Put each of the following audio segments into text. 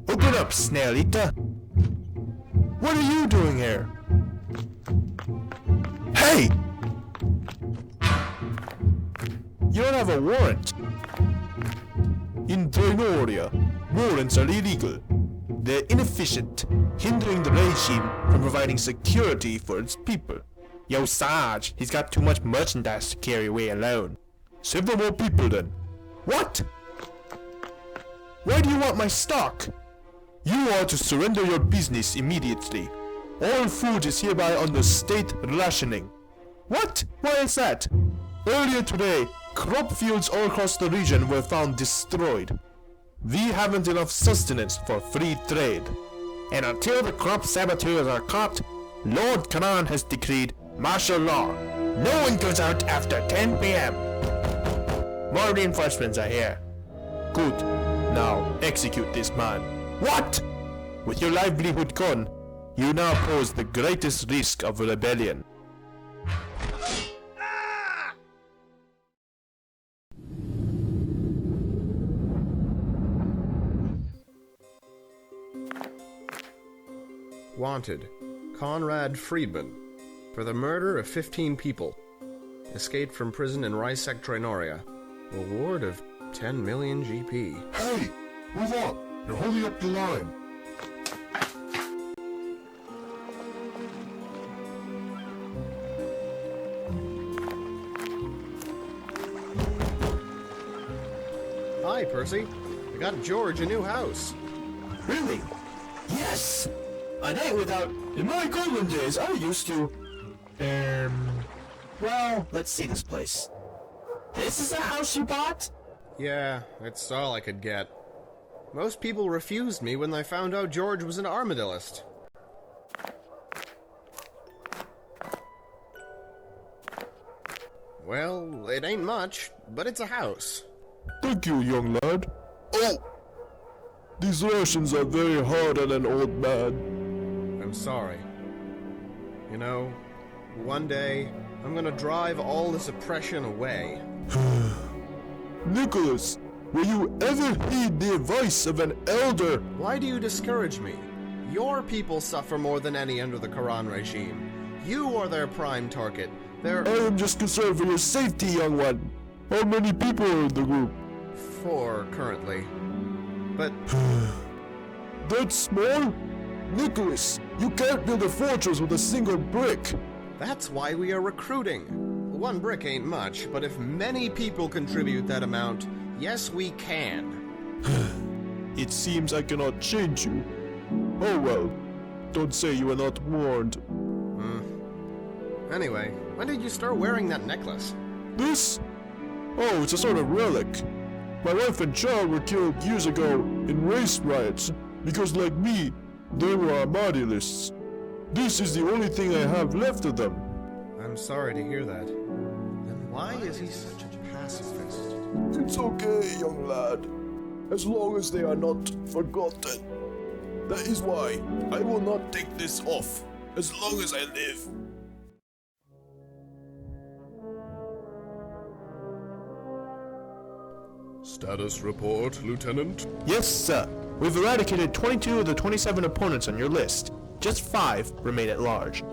Open up, snail eater! What are you doing here? Hey! You don't have a warrant. In Dranoria, warrants are illegal. They're inefficient, hindering the regime from providing security for its people. Yo, Sarge, he's got too much merchandise to carry away alone. Several more people then. What? Why do you want my stock? You are to surrender your business immediately. All food is hereby under state rationing. What? Why is that? Earlier today, crop fields all across the region were found destroyed. We haven't enough sustenance for free trade. And until the crop saboteurs are caught, Lord Karan has decreed martial law. No one goes out after 10 p.m. More reinforcements are here. Good. Now execute this man. What? With your livelihood gone, you now pose the greatest risk of rebellion. Wanted, Conrad Friedman, for the murder of 15 people. Escaped from prison in Rysek, Dranoria. Reward of 10 million GP. Hey! Move on! You're holding up the line. Hi, Percy. I got George a new house. Really? Yes! A day without... In my golden days, I used to... Well, let's see this place. This is a house you bought? Yeah, it's all I could get. Most people refused me when they found out George was an armadillist. Well, it ain't much, but it's a house. Thank you, young lad. Oh! These rations are very hard on an old man. I'm sorry. You know, one day, I'm gonna drive all this oppression away. Nicholas, will you ever heed the advice of an elder? Why do you discourage me? Your people suffer more than any under the Karan regime. You are their prime target. I am just concerned for your safety, young one. How many people are in the group? 4 currently. But... That small? Nicholas, you can't build a fortress with a single brick. That's why we are recruiting. 1 brick ain't much, but if many people contribute that amount, yes, we can. It seems I cannot change you. Oh well, don't say you were not warned. Anyway, when did you start wearing that necklace? This? Oh, it's a sort of relic. My wife and child were killed years ago in race riots because, like me, they were armadillists. This is the only thing I have left of them. I'm sorry to hear that. Then why is he such a pacifist? It's okay, young lad. As long as they are not forgotten. That is why I will not take this off as long as I live. Status report, Lieutenant? Yes, sir. We've eradicated 22 of the 27 opponents on your list. Just 5 remain at large.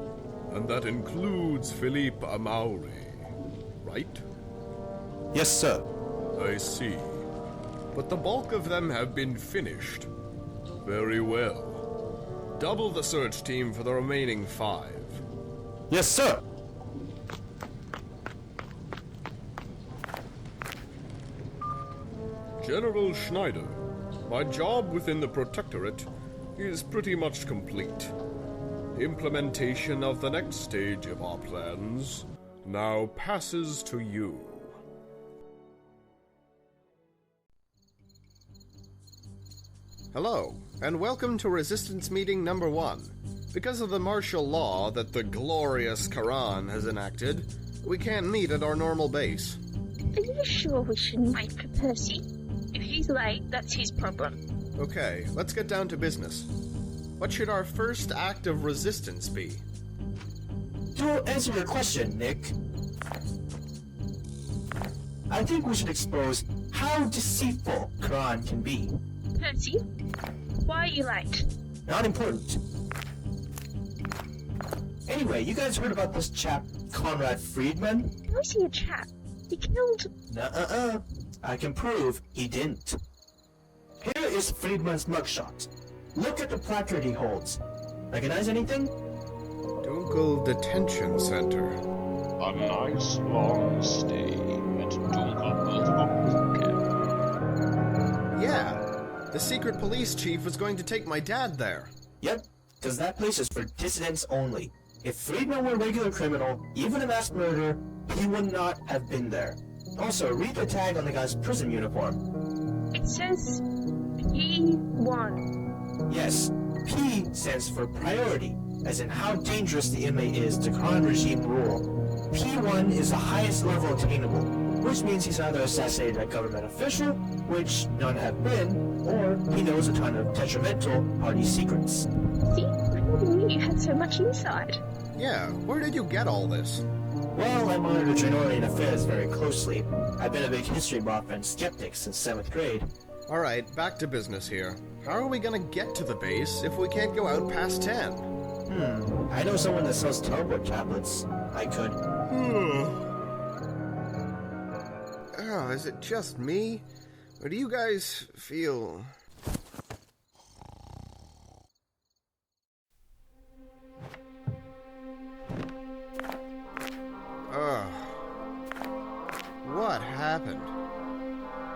And that includes Philippe Amauri, right? Yes, sir. I see. But the bulk of them have been finished. Very well. Double the search team for the remaining 5. Yes, sir. General Schneider, my job within the Protectorate is pretty much complete. Implementation of the next stage of our plans now passes to you. Hello, and welcome to Resistance Meeting number 1. Because of the martial law that the glorious Karan has enacted, we can't meet at our normal base. Are you sure we shouldn't wait for Percy? If he's late, that's his problem. Okay, let's get down to business. What should our first act of resistance be? To answer your question, Nick. I think we should expose how deceitful Kron can be. Percy, why are you late? Not important. Anyway, you guys heard about this chap, Conrad Friedman? How is he a chap? He killed... Nuh-uh. I can prove he didn't. Here is Friedman's mugshot. Look at the placard he holds. Recognize anything? Dunkel Detention Center. A nice long stay at Dunkel Camp. Yeah, the secret police chief was going to take my dad there. Yep, because that place is for dissidents only. If Friedman were a regular criminal, even a mass murderer, he would not have been there. Also, read the tag on the guy's prison uniform. It says... P1. Yes, P stands for priority, as in how dangerous the inmate is to Kron regime rule. P1 is the highest level attainable, which means he's either assassinated a government official, which none have been, or he knows a ton of detrimental party secrets. See? I never knew you had so much insight. Yeah, where did you get all this? Well, I monitor Drenorian affairs very closely. I've been a big history buff and skeptic since 7th grade. Alright, back to business here. How are we gonna get to the base if we can't go out past 10? I know someone that sells teleport tablets. I could. Oh, is it just me? Or do you guys feel... What happened?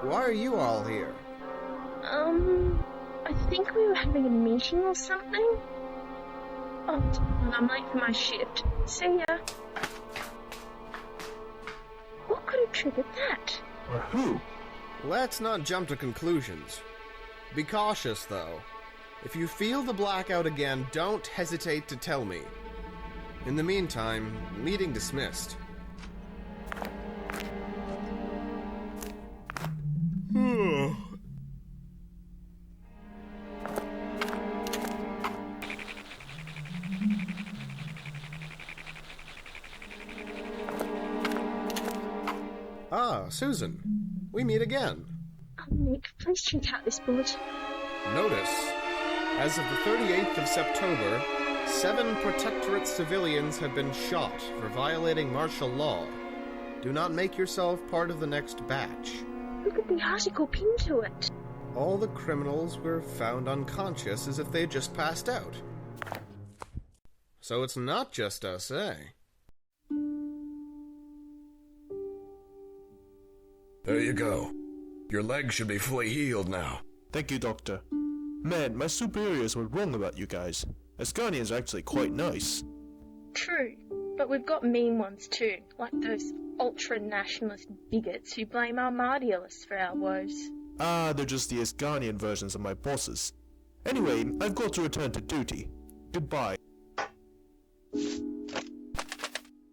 Why are you all here? I think we were having a meeting or something. Oh, I'm late for my shift. See ya. What could have triggered that? Or who? Let's not jump to conclusions. Be cautious, though. If you feel the blackout again, don't hesitate to tell me. In the meantime, meeting dismissed. Ah, Susan. We meet again. Nick, please check out this bulletin. Notice, as of the 38th of September, 7 Protectorate civilians have been shot for violating martial law. Do not make yourself part of the next batch. Look at the article pinned to it. All the criminals were found unconscious as if they had just passed out. So it's not just us, eh? There you go. Your leg should be fully healed now. Thank you, Doctor. Man, my superiors were wrong about you guys. Asgardians are actually quite nice. True, but we've got mean ones too, like those ultra-nationalist bigots who blame our Mardialists for our woes. Ah, they're just the Asgardian versions of my bosses. Anyway, I've got to return to duty. Goodbye.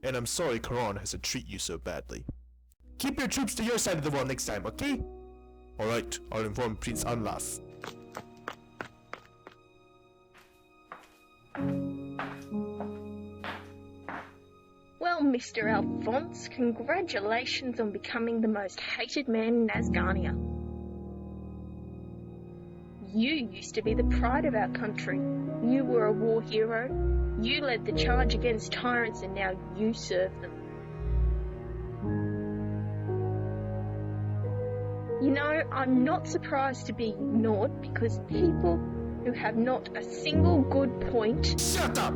And I'm sorry Kron has to treat you so badly. Keep your troops to your side of the wall next time, okay? Alright, I'll inform Prince Anlas. Well, Mr. Alphonse, congratulations on becoming the most hated man in Asgardia. You used to be the pride of our country. You were a war hero. You led the charge against tyrants and now you serve them. You know, I'm not surprised to be ignored because people who have not a single good point... Shut up!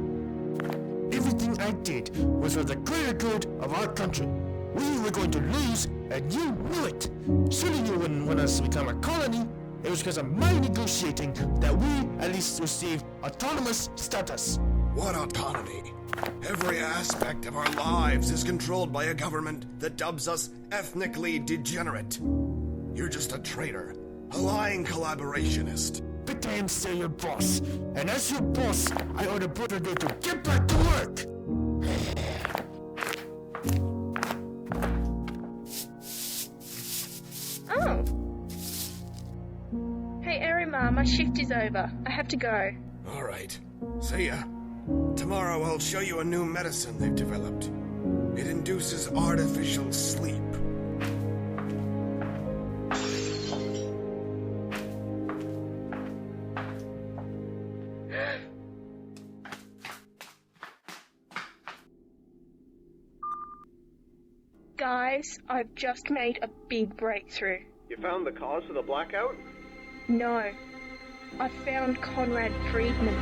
Everything I did was for the greater good of our country. We were going to lose, and you knew it. Shooting you wouldn't want us to become a colony. It was because of my negotiating that we at least received autonomous status. What autonomy? Every aspect of our lives is controlled by a government that dubs us ethnically degenerate. You're just a traitor, a lying collaborationist. But I am still your boss, and as your boss, I order Protectorate to get back to work! Oh. Hey, Erimaar, my shift is over. I have to go. All right, see ya. Tomorrow I'll show you a new medicine they've developed. It induces artificial sleep. Guys, I've just made a big breakthrough. You found the cause of the blackout? No, I found Conrad Friedman.